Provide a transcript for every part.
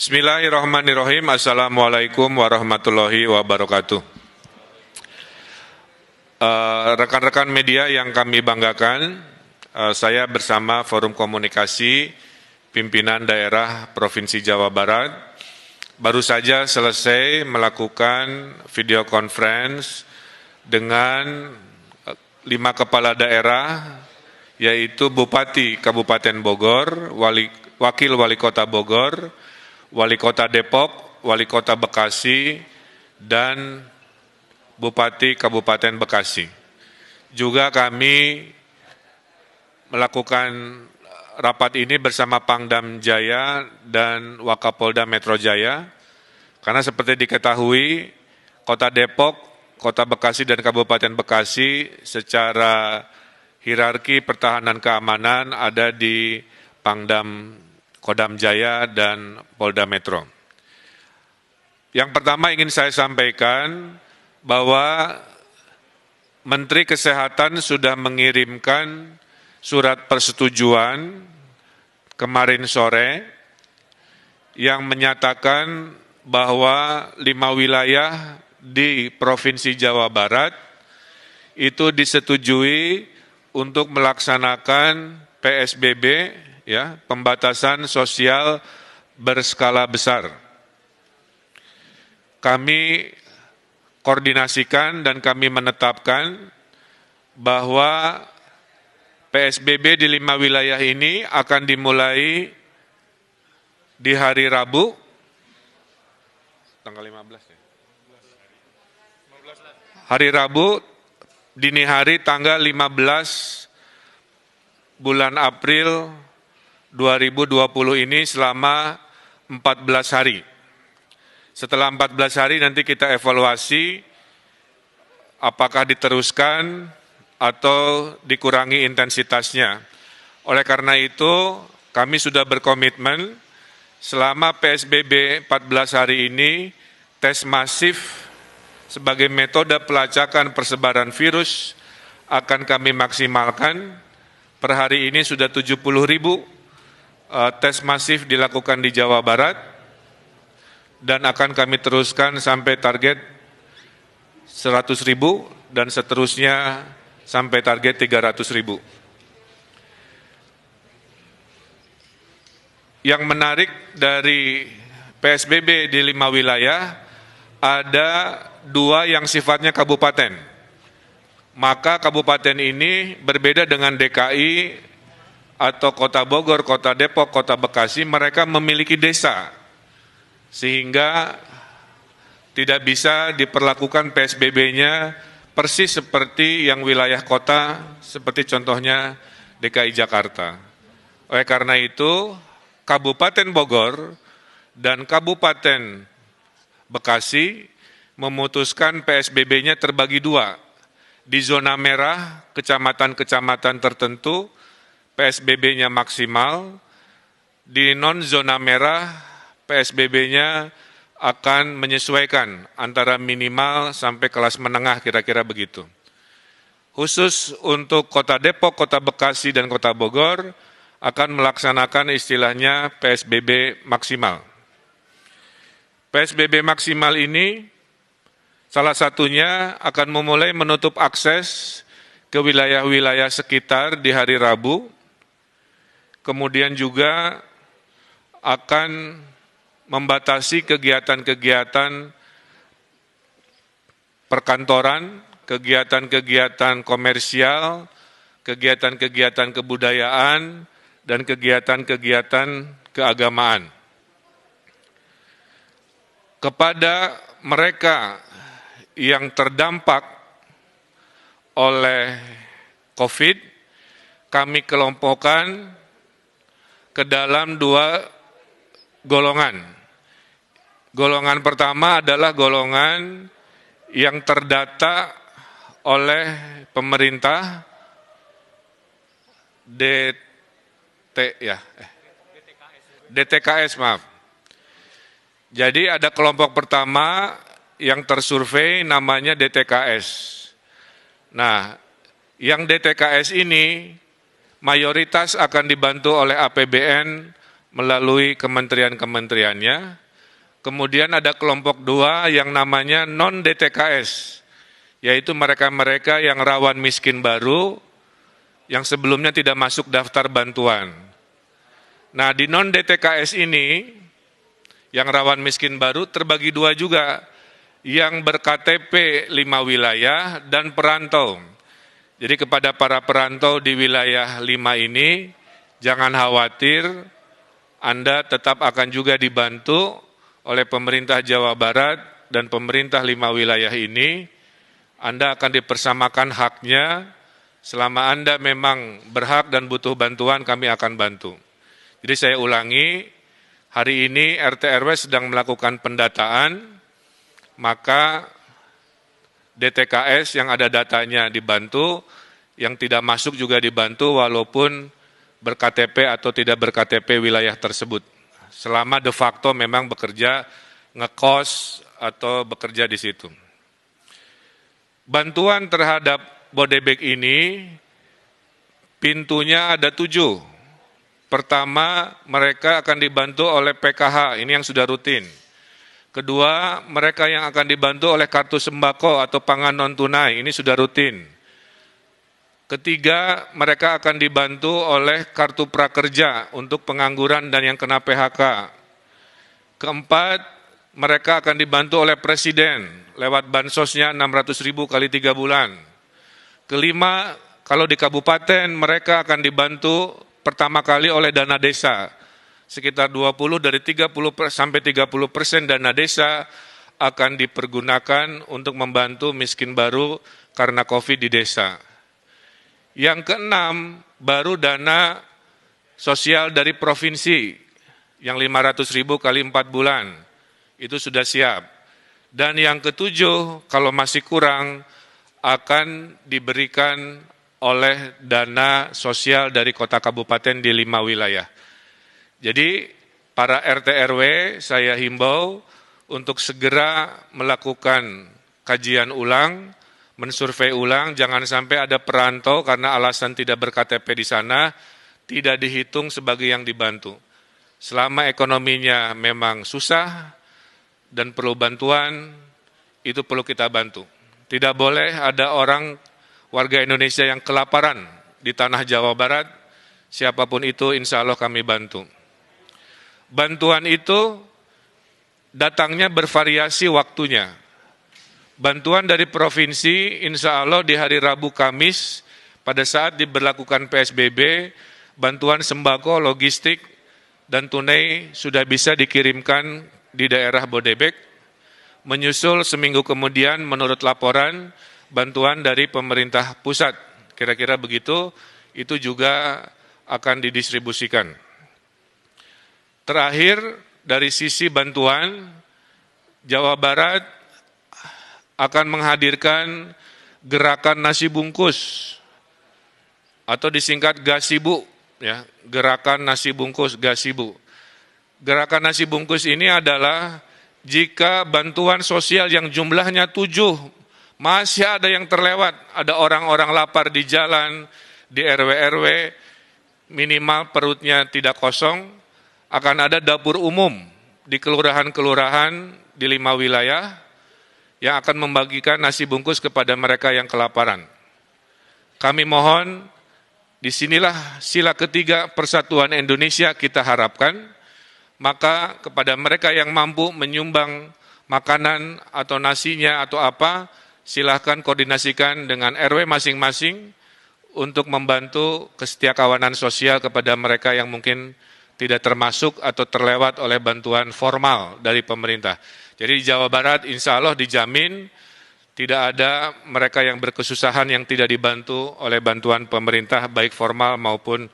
Bismillahirrahmanirrahim. Assalamualaikum warahmatullahi wabarakatuh. Rekan-rekan media yang kami banggakan, saya bersama Forum Komunikasi Pimpinan Daerah Provinsi Jawa Barat baru saja selesai melakukan video conference dengan 5 kepala daerah, yaitu Bupati Kabupaten Bogor, Wakil Wali Kota Bogor, Wali Kota Depok, Wali Kota Bekasi, dan Bupati Kabupaten Bekasi. Juga kami melakukan rapat ini bersama Pangdam Jaya dan Wakapolda Metro Jaya, karena seperti diketahui, Kota Depok, Kota Bekasi, dan Kabupaten Bekasi secara hierarki pertahanan keamanan ada di Pangdam Kodam Jaya dan Polda Metro. Yang pertama ingin saya sampaikan bahwa Menteri Kesehatan sudah mengirimkan surat persetujuan kemarin sore yang menyatakan bahwa 5 wilayah di Provinsi Jawa Barat itu disetujui untuk melaksanakan PSBB, ya, pembatasan sosial berskala besar. Kami koordinasikan dan kami menetapkan bahwa PSBB di 5 wilayah ini akan dimulai di hari Rabu, tanggal 15 ya? Hari Rabu, dini hari tanggal 15 bulan April 2020 ini selama 14 hari. Setelah 14 hari nanti kita evaluasi apakah diteruskan atau dikurangi intensitasnya. Oleh karena itu, kami sudah berkomitmen selama PSBB 14 hari ini, tes masif sebagai metode pelacakan persebaran virus akan kami maksimalkan. Per hari ini sudah 70.000 tes masif dilakukan di Jawa Barat, dan akan kami teruskan sampai target 100.000 dan seterusnya sampai target 300.000. Yang menarik dari PSBB di 5 wilayah, ada 2 yang sifatnya kabupaten. Maka kabupaten ini berbeda dengan DKI atau Kota Bogor, Kota Depok, Kota Bekasi, mereka memiliki desa. Sehingga tidak bisa diperlakukan PSBB-nya persis seperti yang wilayah kota, seperti contohnya DKI Jakarta. Oleh karena itu, Kabupaten Bogor dan Kabupaten Bekasi memutuskan PSBB-nya terbagi 2. Di zona merah, kecamatan-kecamatan tertentu, PSBB-nya maksimal. Di non-zona merah, PSBB-nya akan menyesuaikan antara minimal sampai kelas menengah, kira-kira begitu. Khusus untuk Kota Depok, Kota Bekasi, dan Kota Bogor akan melaksanakan istilahnya PSBB maksimal. PSBB maksimal ini salah satunya akan memulai menutup akses ke wilayah-wilayah sekitar di hari Rabu, kemudian juga akan membatasi kegiatan-kegiatan perkantoran, kegiatan-kegiatan komersial, kegiatan-kegiatan kebudayaan, dan kegiatan-kegiatan keagamaan. Kepada mereka yang terdampak oleh COVID, kami kelompokkan ke dalam 2 golongan. Golongan pertama adalah golongan yang terdata oleh pemerintah DTKS, maaf. Jadi ada kelompok pertama yang tersurvei namanya DTKS. Nah, yang DTKS ini mayoritas akan dibantu oleh APBN melalui kementerian-kementeriannya. Kemudian ada kelompok 2 yang namanya non-DTKS, yaitu mereka-mereka yang rawan miskin baru, yang sebelumnya tidak masuk daftar bantuan. Nah, di non-DTKS ini, yang rawan miskin baru terbagi 2 juga, yang berKTP 5 wilayah dan perantau. Jadi kepada para perantau di wilayah 5 ini, jangan khawatir, Anda tetap akan juga dibantu oleh pemerintah Jawa Barat dan pemerintah 5 wilayah ini. Anda akan dipersamakan haknya, selama Anda memang berhak dan butuh bantuan, kami akan bantu. Jadi saya ulangi, hari ini RT RW sedang melakukan pendataan, maka DTKS yang ada datanya dibantu, yang tidak masuk juga dibantu walaupun berKTP atau tidak berKTP wilayah tersebut. Selama de facto memang bekerja ngekos atau bekerja di situ. Bantuan terhadap Bodebek ini pintunya ada 7. Pertama, mereka akan dibantu oleh PKH, ini yang sudah rutin. Kedua, mereka yang akan dibantu oleh kartu sembako atau pangan non-tunai, ini sudah rutin. Ketiga, mereka akan dibantu oleh kartu prakerja untuk pengangguran dan yang kena PHK. Keempat, mereka akan dibantu oleh Presiden lewat bansosnya 600.000 kali 3 bulan. Kelima, kalau di kabupaten mereka akan dibantu pertama kali oleh dana desa. Sekitar 20 dari 30 sampai 30% dana desa akan dipergunakan untuk membantu miskin baru karena COVID di desa. Yang keenam, baru dana sosial dari provinsi yang 500.000 kali 4 bulan. Itu sudah siap. Dan yang ketujuh, kalau masih kurang, akan diberikan oleh dana sosial dari kota kabupaten di 5 wilayah. Jadi para RT RW saya himbau untuk segera melakukan kajian ulang, mensurvei ulang, jangan sampai ada perantau karena alasan tidak berKTP di sana, tidak dihitung sebagai yang dibantu. Selama ekonominya memang susah dan perlu bantuan, itu perlu kita bantu. Tidak boleh ada orang warga Indonesia yang kelaparan di tanah Jawa Barat, siapapun itu insya Allah kami bantu. Bantuan itu datangnya bervariasi waktunya. Bantuan dari provinsi insya Allah di hari Rabu Kamis pada saat diberlakukan PSBB, bantuan sembako, logistik, dan tunai sudah bisa dikirimkan di daerah Bodebek. Menyusul seminggu kemudian menurut laporan bantuan dari pemerintah pusat. Kira-kira begitu, itu juga akan didistribusikan. Terakhir, dari sisi bantuan, Jawa Barat akan menghadirkan gerakan nasi bungkus atau disingkat Gasibu, ya, gerakan nasi bungkus Gasibu. Gerakan nasi bungkus ini adalah jika bantuan sosial yang jumlahnya 7 masih ada yang terlewat, ada orang-orang lapar di jalan, di RW-RW, minimal perutnya tidak kosong, akan ada dapur umum di kelurahan-kelurahan di 5 wilayah yang akan membagikan nasi bungkus kepada mereka yang kelaparan. Kami mohon, disinilah sila ketiga persatuan Indonesia kita harapkan, maka kepada mereka yang mampu menyumbang makanan atau nasinya atau apa, silahkan koordinasikan dengan RW masing-masing untuk membantu kesetiakawanan sosial kepada mereka yang mungkin tidak termasuk atau terlewat oleh bantuan formal dari pemerintah. Jadi di Jawa Barat insya Allah dijamin tidak ada mereka yang berkesusahan yang tidak dibantu oleh bantuan pemerintah baik formal maupun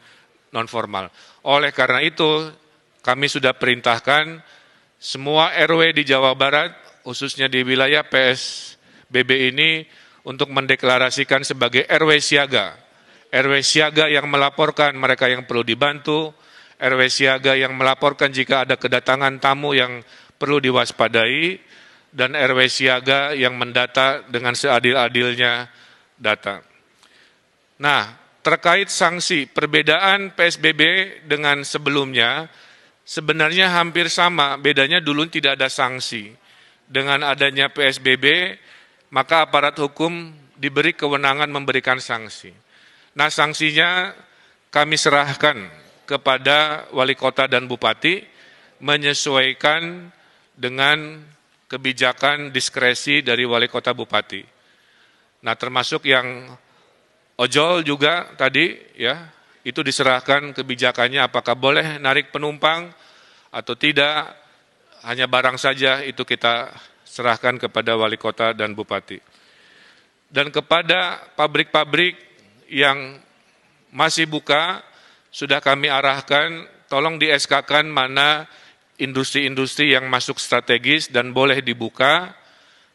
non-formal. Oleh karena itu kami sudah perintahkan semua RW di Jawa Barat khususnya di wilayah PSBB ini untuk mendeklarasikan sebagai RW siaga. RW siaga yang melaporkan mereka yang perlu dibantu, RW siaga yang melaporkan jika ada kedatangan tamu yang perlu diwaspadai, dan RW siaga yang mendata dengan seadil-adilnya data. Nah, terkait sanksi, perbedaan PSBB dengan sebelumnya, sebenarnya hampir sama, bedanya dulu tidak ada sanksi. Dengan adanya PSBB, maka aparat hukum diberi kewenangan memberikan sanksi. Nah, sanksinya kami serahkan kepada wali kota dan bupati, menyesuaikan dengan kebijakan diskresi dari wali kota bupati. Nah, termasuk yang ojol juga tadi, ya, itu diserahkan kebijakannya apakah boleh narik penumpang atau tidak, hanya barang saja itu kita serahkan kepada wali kota dan bupati. Dan kepada pabrik-pabrik yang masih buka, sudah kami arahkan, tolong di SK-kan mana industri-industri yang masuk strategis dan boleh dibuka,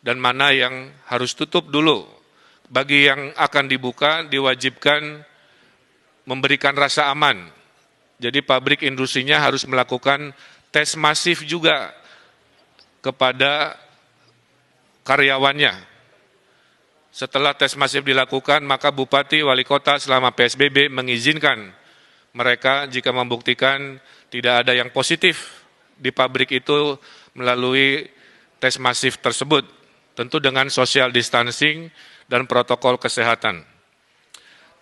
dan mana yang harus tutup dulu. Bagi yang akan dibuka, diwajibkan memberikan rasa aman. Jadi pabrik industrinya harus melakukan tes masif juga kepada karyawannya. Setelah tes masif dilakukan, maka bupati, wali kota selama PSBB mengizinkan mereka jika membuktikan tidak ada yang positif di pabrik itu melalui tes masif tersebut, tentu dengan social distancing dan protokol kesehatan.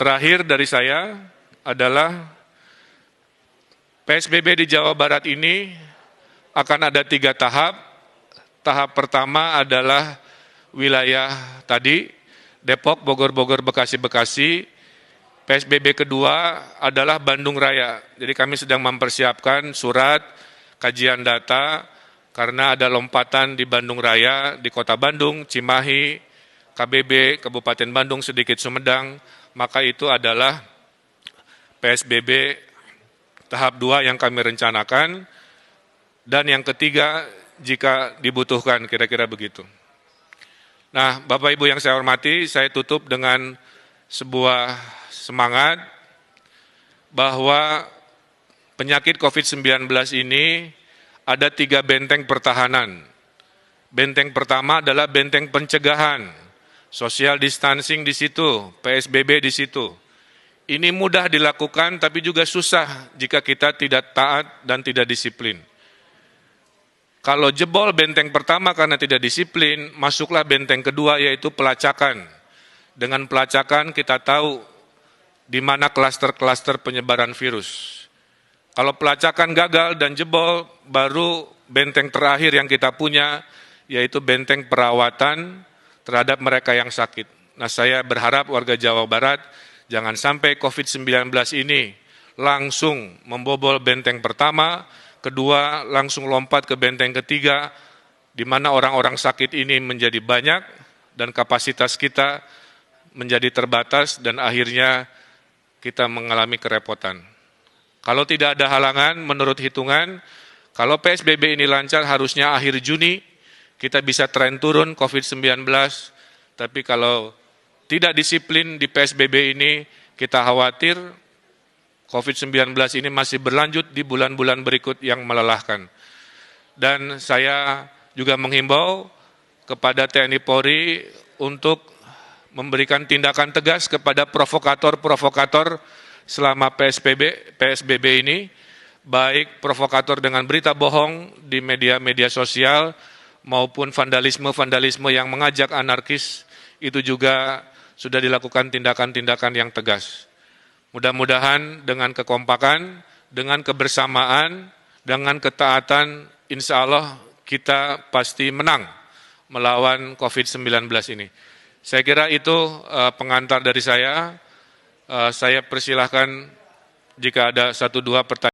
Terakhir dari saya adalah PSBB di Jawa Barat ini akan ada 3 tahap. Tahap pertama adalah wilayah tadi, Depok, Bogor, Bekasi. PSBB kedua adalah Bandung Raya. Jadi kami sedang mempersiapkan surat, kajian data, karena ada lompatan di Bandung Raya, di Kota Bandung, Cimahi, KBB, Kabupaten Bandung, sedikit Sumedang, maka itu adalah PSBB tahap 2 yang kami rencanakan, dan yang ketiga jika dibutuhkan, kira-kira begitu. Nah, Bapak Ibu yang saya hormati, saya tutup dengan sebuah semangat bahwa penyakit COVID-19 ini ada 3 benteng pertahanan. Benteng pertama adalah benteng pencegahan, social distancing di situ, PSBB di situ. Ini mudah dilakukan tapi juga susah jika kita tidak taat dan tidak disiplin. Kalau jebol benteng pertama karena tidak disiplin, masuklah benteng kedua yaitu pelacakan. Dengan pelacakan kita tahu di mana klaster-klaster penyebaran virus. Kalau pelacakan gagal dan jebol, baru benteng terakhir yang kita punya yaitu benteng perawatan terhadap mereka yang sakit. Nah, saya berharap warga Jawa Barat jangan sampai COVID-19 ini langsung membobol benteng pertama, kedua langsung lompat ke benteng ketiga, di mana orang-orang sakit ini menjadi banyak dan kapasitas kita menjadi terbatas dan akhirnya kita mengalami kerepotan. Kalau tidak ada halangan, menurut hitungan, kalau PSBB ini lancar harusnya akhir Juni kita bisa tren turun COVID-19, tapi kalau tidak disiplin di PSBB ini, kita khawatir COVID-19 ini masih berlanjut di bulan-bulan berikut yang melelahkan. Dan saya juga menghimbau kepada TNI Polri untuk memberikan tindakan tegas kepada provokator-provokator selama PSBB ini, baik provokator dengan berita bohong di media-media sosial maupun vandalisme-vandalisme yang mengajak anarkis, itu juga sudah dilakukan tindakan-tindakan yang tegas. Mudah-mudahan dengan kekompakan, dengan kebersamaan, dengan ketaatan, insya Allah kita pasti menang melawan COVID-19 ini. Saya kira itu pengantar dari saya. Saya persilahkan jika ada 1-2 pertanyaan.